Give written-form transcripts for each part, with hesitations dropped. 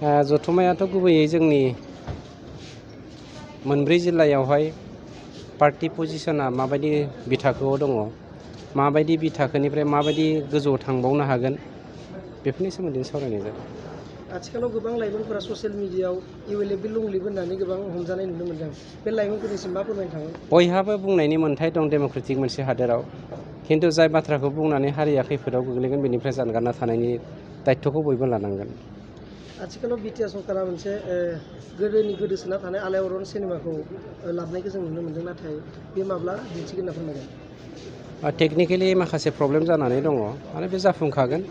जथुम्मायाथ' गुबैयै जोंनि मोनब्रै जिल्लायावहाय पार्टी पजिशना माबायदि बिथाखोआव दङ, माबायदि बिथाखोनिफ्राय माबायदि गोजौआव थांबावनो हागोन, बेफोरनि सोमोन्दै सावरायनाय जादों। आथिखालाव गोबां लाइमोनफोरा ससियेल मिडियायाव ULF लंलिब होननानै गोबां हमजानाय नुनो मोनदों। बे लाइमोनफोरनिसिम मा फोरमायनो थाङो? बयहाबो बुंनायनि मोन्थाय दं डेम'क्रेटिक मोनसे हादोराव, खिन्थु जाय बाथ्राखौ बुंनानै हारिया खैफोदाव गोग्लैगोन बेनिफ्राय जानगारना थानायनि दायित्वखौ बयबो लानांगोन। आथिखालाव बिटिआर सरकारा मोनसे गोदोसोना थानाय आलायारन सिनेमाखौ लाबोनायखौ जों नुनो मोन्दों, नाथाय बे माब्ला दिन्थिगोन होनना फोरमायगोन? टेकनिकेलि माखासे प्रब्लेम जानानै दङ आरो बे जाफुंखागोन।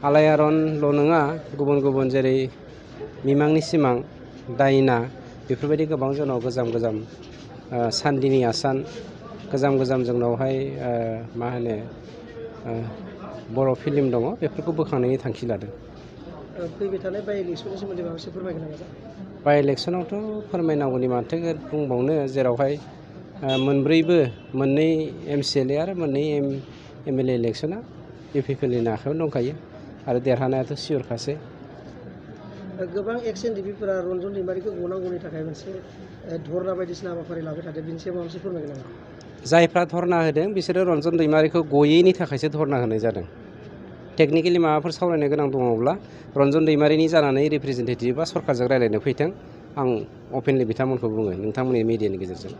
आलायारनल' नङा, गुबुन गुबुन जेरै मिमांनि सिमां, दायना, बेफोरबायदि गोबां जोंनाव गोजाम सान्दिनि आसान, गोजाम जोंनावहाय बर' फिल्म दङ, बेफोरखौ बोखांनायनि थांखि लादों। फैबाय थानाय बाइ इलेक्सननि सोमोन्दै माबासे फोरमायगोन नामा? बाइ इलेक्सनावथ' फोरमायनांगौनि माथो बुंबावनो, जेरावहाय मोननै MCLA आरो मोननै MLA इलेक्सना UPPनि आखायावनो दंखायो आरो देरहानायाथ' सियरखासै। गोबां एक्स NDPफोरा रन्जन दैमारिखौ गनांगौनि थाखाय मोनसे धरना बायदिसिना हाबाफारि लाबाय थादों, बेनि सायाव माबा मोनसे फोरमायगोन नामा? जायफ्रा धरना होदों बिसोरो रन्जन दैमारिखौ गयैनि थाखायसो धरना होनाय जादों। टेकनिकेलि माबाफोर सावरायनो गोनां दङब्ला रन्जन दैमारिनि जानानै रिप्रेजेन्टेटिभआ सरकारजों रायज्लायनो फैथों, आं अपेनलि बिथांमोनखौ बुङो नोंथांमोननि मिडियानि गेजेरजों।